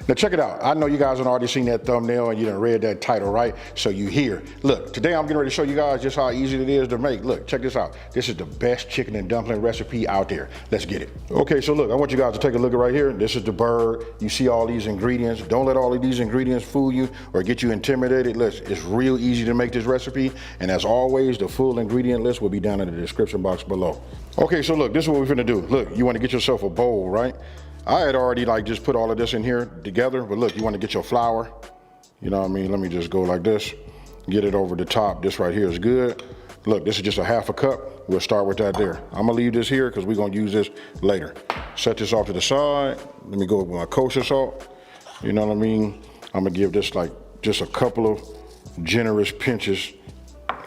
Now check it out. I know you guys have already seen that thumbnail and you done read that title, right? So you here. Look, today I'm getting ready to show you guys just how easy it is to make. Look, check this out. This is the best chicken and dumpling recipe out there. Let's get it. Okay, so look, I want you guys to take a look right here. This is the bird. You see all these ingredients. Don't let all of these ingredients fool you or get you intimidated. Listen, it's real easy to make this recipe. And as always, the full ingredient list will be down in the description box below. Okay, so look, this is what we're gonna do. Look, you wanna get yourself a bowl, right? I had already just put all of this in here together, but look, you want to get your flour, you know what I mean? Let me just go like this, get it over the top. This right here is good. Look, this is just a half a cup. We'll start with that there. I'm gonna leave this here because we're gonna use this later. Set this off to the side. Let me go with my kosher salt. You know what I mean? I'm gonna give this just a couple of generous pinches.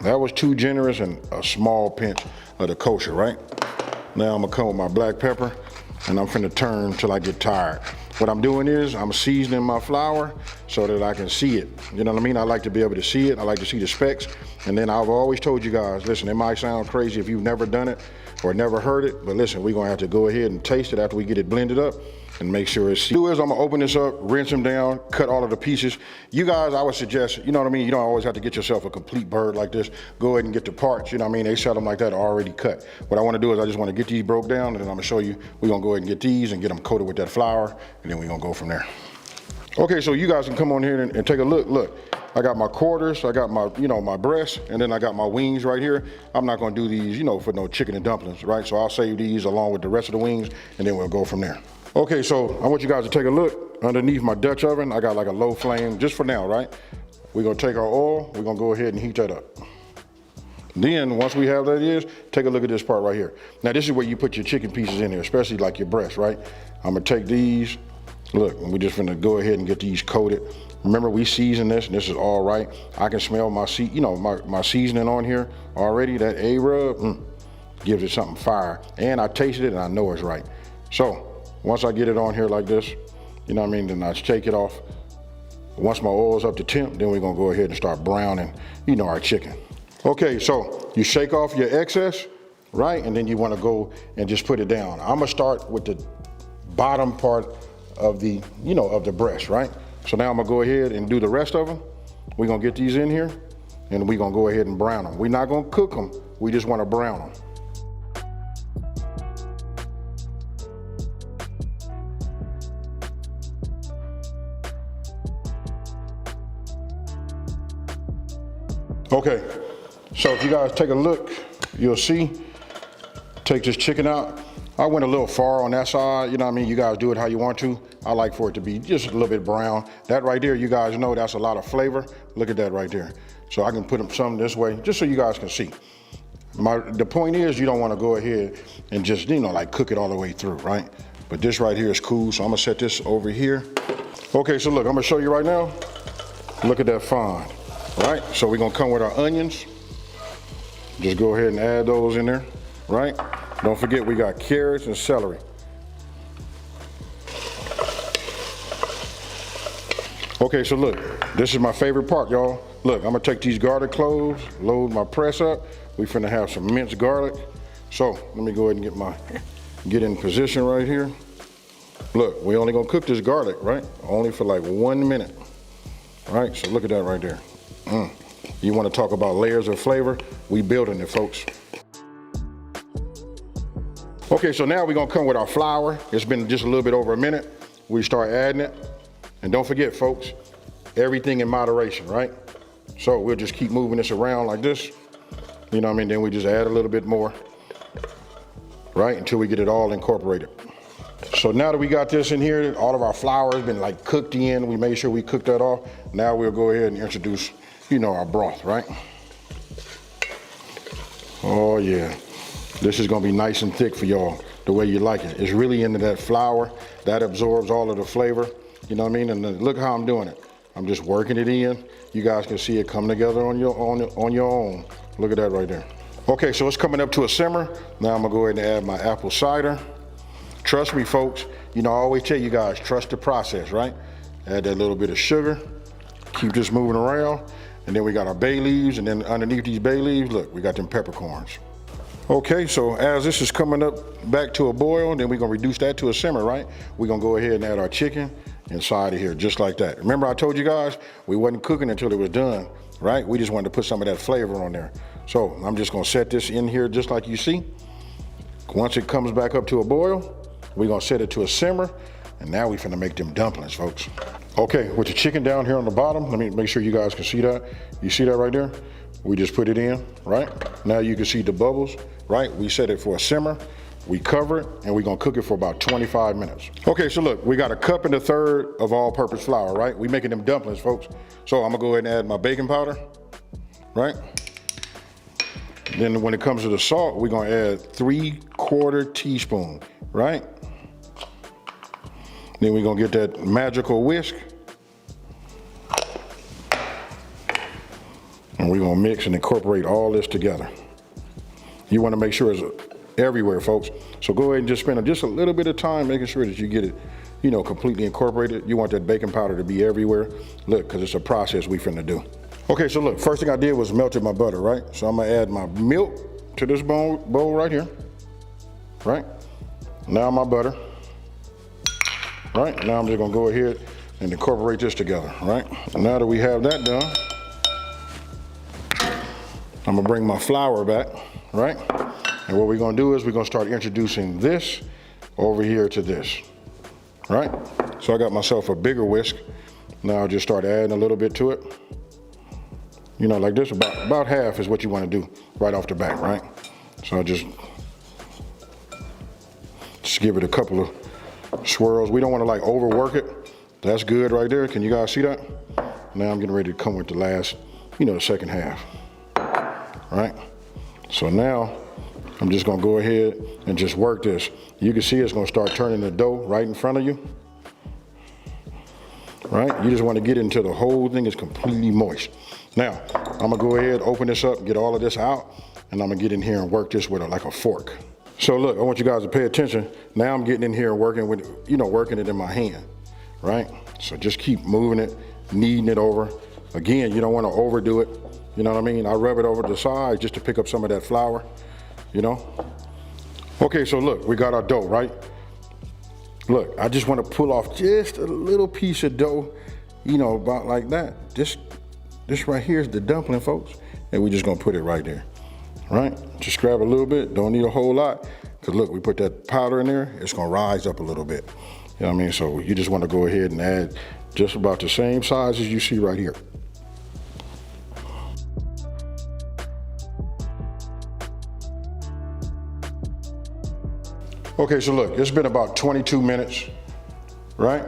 That was too generous, and a small pinch of the kosher, right? Now I'm gonna come with my black pepper. And I'm finna turn till I get tired. What I'm doing is I'm seasoning my flour so that I can see it. You know what I mean? I like to be able to see it. I like to see the specks. And then I've always told you guys, listen, it might sound crazy if you've never done it or never heard it, but listen, we're gonna have to go ahead and taste it after we get it blended up and make sure it's seasoned. What I'm gonna open this up, rinse them down, cut all of the pieces. You guys, I would suggest, you know what I mean? You don't always have to get yourself a complete bird like this. Go ahead and get the parts, you know what I mean? They sell them like that already cut. What I wanna do is I just wanna get these broke down, and then I'm gonna show you, we're gonna go ahead and get these and get them coated with that flour, and then we're gonna go from there. Okay, so you guys can come on here and take a look. Look, I got my quarters, I got my, my breast, and then I got my wings right here. I'm not gonna do these, for no chicken and dumplings, right? So I'll save these along with the rest of the wings, and then we'll go from there. Okay, so I want you guys to take a look underneath my Dutch oven. I got like a low flame just for now, right? We're gonna take our oil, we're gonna go ahead and heat that up. Then once we have that take a look at this part right here. Now this is where you put your chicken pieces in here, especially like your breast, right? I'm gonna take these, look, and we're just gonna go ahead and get these coated. Remember, we season this, and this is all right. I can smell my seasoning on here already. That A-rub gives it something fire. And I tasted it and I know it's right. So once I get it on here like this, you know what I mean, then I shake it off. Once my oil's up to temp, then we're gonna go ahead and start browning, our chicken. Okay, so you shake off your excess, right? And then you wanna go and just put it down. I'm gonna start with the bottom part of the, of the breast, right? So now I'm gonna go ahead and do the rest of them. We're gonna get these in here, and we're gonna go ahead and brown them. We're not gonna cook them, we just wanna brown them. Okay, so if you guys take a look, you'll see, take this chicken out. I went a little far on that side, you know what I mean? You guys do it how you want to. I like for it to be just a little bit brown. That right there, you guys know that's a lot of flavor. Look at that right there. So I can put them some this way, just so you guys can see. The point is, you don't want to go ahead and just, cook it all the way through, right? But this right here is cool, so I'm gonna set this over here. Okay, so look, I'm gonna show you right now. Look at that fond. Right, so we're gonna come with our onions. Just go ahead and add those in there, right? Don't forget we got carrots and celery. Okay, so look, this is my favorite part, y'all. Look, I'm gonna take these garlic cloves, load my press up. We finna have some minced garlic. So let me go ahead and get in position right here. Look, we only gonna cook this garlic, right? Only for like 1 minute. All right, so look at that right there. You want to talk about layers of flavor? We building it, folks. Okay, so now we're gonna come with our flour. It's been just a little bit over a minute. We start adding it. And don't forget, folks, everything in moderation, right? So we'll just keep moving this around like this. You know what I mean? Then we just add a little bit more, right? Until we get it all incorporated. So now that we got this in here, all of our flour has been cooked in. We made sure we cooked that off. Now we'll go ahead and introduce our broth, right? Oh yeah, this is gonna be nice and thick for y'all, the way you like it. It's really into that flour, that absorbs all of the flavor, you know what I mean? And then look how I'm doing it. I'm just working it in. You guys can see it come together on your own. Look at that right there. Okay, so it's coming up to a simmer. Now I'm gonna go ahead and add my apple cider. Trust me, folks, I always tell you guys, trust the process, right? Add that little bit of sugar, keep this moving around. And then we got our bay leaves, and then underneath these bay leaves, look, we got them peppercorns. Okay, so as this is coming up back to a boil, then we're gonna reduce that to a simmer, right? We're gonna go ahead and add our chicken. inside of here, just like that. Remember I told you guys, we wasn't cooking until it was done, right? We just wanted to put some of that flavor on there. So I'm just gonna set this in here just like you see. Once it comes back up to a boil, we're gonna set it to a simmer, and now we finna make them dumplings, folks. Okay, with the chicken down here on the bottom, let me make sure you guys can see that. You see that right there? We just put it in, right? Now you can see the bubbles, right? We set it for a simmer, we cover it, and we're gonna cook it for about 25 minutes. Okay, so look, we got 1 1/3 cup of all-purpose flour, right? We making them dumplings, folks. So I'm gonna go ahead and add my baking powder, right? Then when it comes to the salt, we're gonna add 3/4 teaspoon, right? Then we're gonna get that magical whisk. And we're gonna mix and incorporate all this together. You wanna make sure it's everywhere, folks. So go ahead and just spend just a little bit of time making sure that you get it, you know, completely incorporated. You want that baking powder to be everywhere. Look, because it's a process we finna do. Okay, so look, first thing I did was melted my butter, right? So I'm gonna add my milk to this bowl right here, right? Now my butter, right? Now I'm just gonna go ahead and incorporate this together, right? Now that we have that done, I'm gonna bring my flour back, right? And what we're gonna do is we're gonna start introducing this over here to this, right? So I got myself a bigger whisk. Now I'll just start adding a little bit to it. You know, like this, about half is what you wanna do right off the bat, right? So I'll just give it a couple of swirls. We don't wanna like overwork it. That's good right there. Can you guys see that? Now I'm getting ready to come with the last, you know, the second half. Right? So now I'm just gonna go ahead and just work this. You can see it's gonna start turning the dough right in front of you. Right? You just wanna get it until the whole thing is completely moist. Now, I'm gonna go ahead, open this up, get all of this out, and I'm gonna get in here and work this with like a fork. So look, I want you guys to pay attention. Now I'm getting in here and working with, you know, working it in my hand, right? So just keep moving it, kneading it over. Again, you don't wanna overdo it. You know what I mean? I rub it over to the side just to pick up some of that flour, you know? Okay, so look, we got our dough, right? Look, I just want to pull off just a little piece of dough, you know, about like that. This right here is the dumpling, folks. And we're just gonna put it right there, right? Just grab a little bit, don't need a whole lot. Cause look, we put that powder in there, it's gonna rise up a little bit. You know what I mean? So you just wanna go ahead and add just about the same size as you see right here. Okay, so look, it's been about 22 minutes, right?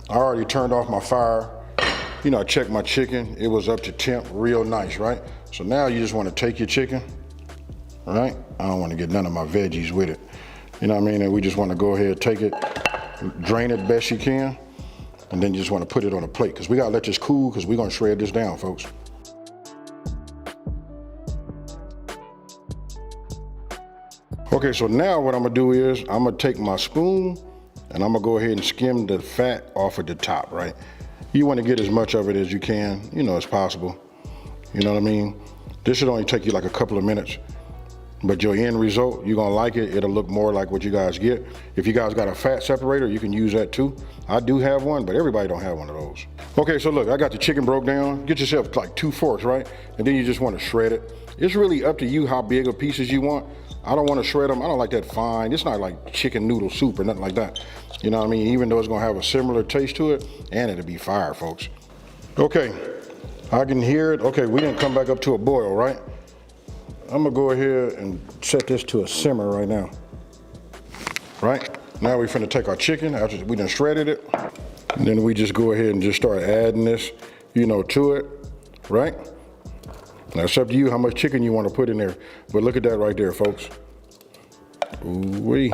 I already turned off my fire. You know, I checked my chicken. It was up to temp, real nice, right? So now you just wanna take your chicken, right? I don't wanna get none of my veggies with it. You know what I mean? And we just wanna go ahead, take it, drain it best you can, and then you just wanna put it on a plate, because we gotta let this cool, because we're gonna shred this down, folks. Okay, so now what I'm gonna do is I'm gonna take my spoon and I'm gonna go ahead and skim the fat off of the top, right? You wanna get as much of it as you can, you know, as possible. You know what I mean? This should only take you like a couple of minutes, but your end result, you're gonna like it. It'll look more like what you guys get. If you guys got a fat separator, you can use that too. I do have one, but everybody don't have one of those. Okay, so look, I got the chicken broke down. Get yourself like 2 forks, right? And then you just wanna shred it. It's really up to you how big of pieces you want. I don't want to shred them. I don't like that fine. It's not like chicken noodle soup or nothing like that. You know what I mean? Even though it's gonna have a similar taste to it, and it'll be fire, folks. Okay, I can hear it. Okay, we didn't come back up to a boil, right? I'm gonna go ahead and set this to a simmer right now. Right? Now we finna take our chicken after we done shredded it. And then we just go ahead and just start adding this, you know, to it, right? Now it's up to you how much chicken you want to put in there. But look at that right there, folks. Ooh-wee.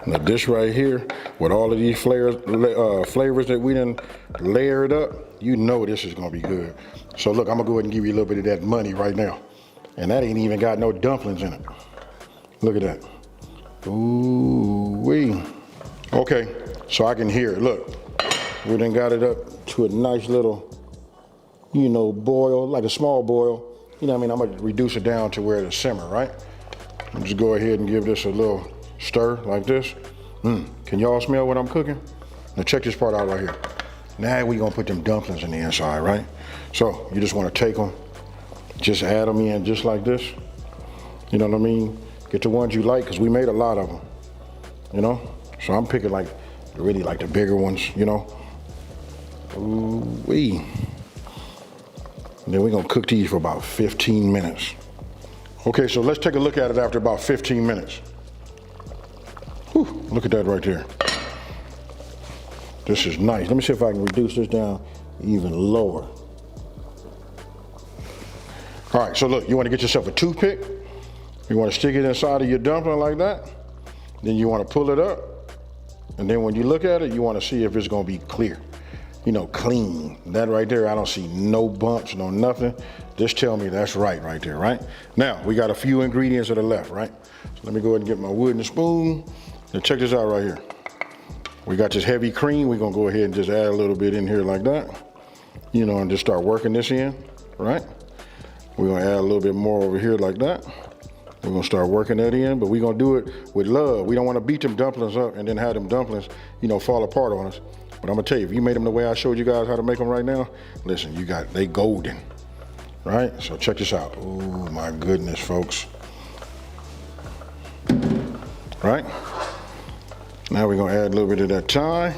Now this right here, with all of these flavors that we done layered up, you know this is gonna be good. So look, I'm gonna go ahead and give you a little bit of that money right now. And that ain't even got no dumplings in it. Look at that. Ooh-wee. Okay, so I can hear it. Look, we done got it up to a nice little, you know, boil, like a small boil. You know what I mean? I'm gonna reduce it down to where it's simmer, right? And just go ahead and give this a little stir like this. Can y'all smell what I'm cooking? Now check this part out right here. Now we gonna put them dumplings in the inside, right? So you just wanna take them, just add them in just like this. You know what I mean? Get the ones you like, because we made a lot of them, you know? So I'm picking like, really like the bigger ones, you know? Ooh-wee. Then we're gonna cook these for about 15 minutes. Okay, so let's take a look at it after about 15 minutes. Whew, look at that right there. This is nice. Let me see if I can reduce this down even lower. All right, so look, you wanna get yourself a toothpick. You wanna stick it inside of your dumpling like that. Then you wanna pull it up. And then when you look at it, you wanna see if it's gonna be clear. You know, clean. That right there, I don't see no bumps, no nothing. Just tell me that's right there, right? Now, we got a few ingredients to the left, right? So let me go ahead and get my wooden spoon. And check this out right here. We got this heavy cream. We're gonna go ahead and just add a little bit in here like that. You know, and just start working this in, right? We're gonna add a little bit more over here like that. We're gonna start working that in, but we're gonna do it with love. We don't wanna beat them dumplings up and then have them dumplings, you know, fall apart on us. But I'm gonna tell you, if you made them the way I showed you guys how to make them right now, listen, they golden, right? So check this out. Oh my goodness, folks. Right? Now we're gonna add a little bit of that thyme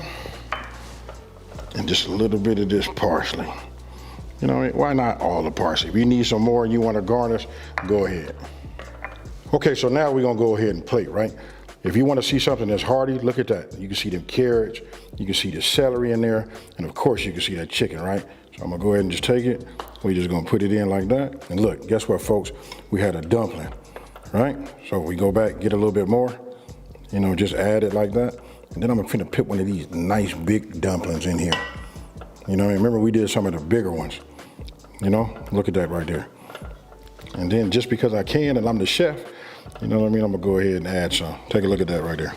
and just a little bit of this parsley. You know, why not all the parsley? If you need some more and you wanna garnish, go ahead. Okay, so now we're gonna go ahead and plate, right? If you want to see something that's hearty, look at that. You can see them carrots, you can see the celery in there, and of course you can see that chicken, right? So I'm gonna go ahead and just take it. We're just gonna put it in like that. And look, guess what, folks? We had a dumpling, right? So we go back, get a little bit more, you know, just add it like that. And then I'm gonna put one of these nice big dumplings in here. You know, remember we did some of the bigger ones, you know? Look at that right there. And then just because I can and I'm the chef, you know what I mean? I'm gonna go ahead and add some. Take a look at that right there.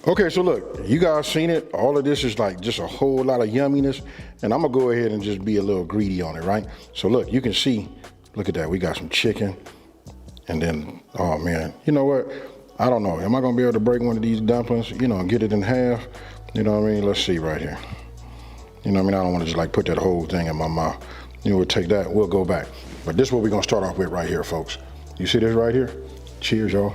Okay, so look, you guys seen it. All of this is like just a whole lot of yumminess. And I'm gonna go ahead and just be a little greedy on it, right? So look, you can see, look at that. We got some chicken. And then, oh man, you know what? I don't know. Am I gonna be able to break one of these dumplings, you know, and get it in half? You know what I mean? Let's see right here. You know what I mean? I don't wanna just like put that whole thing in my mouth. You know, we'll take that, we'll go back. But this is what we're gonna start off with right here, folks. You see this right here? Cheers, y'all.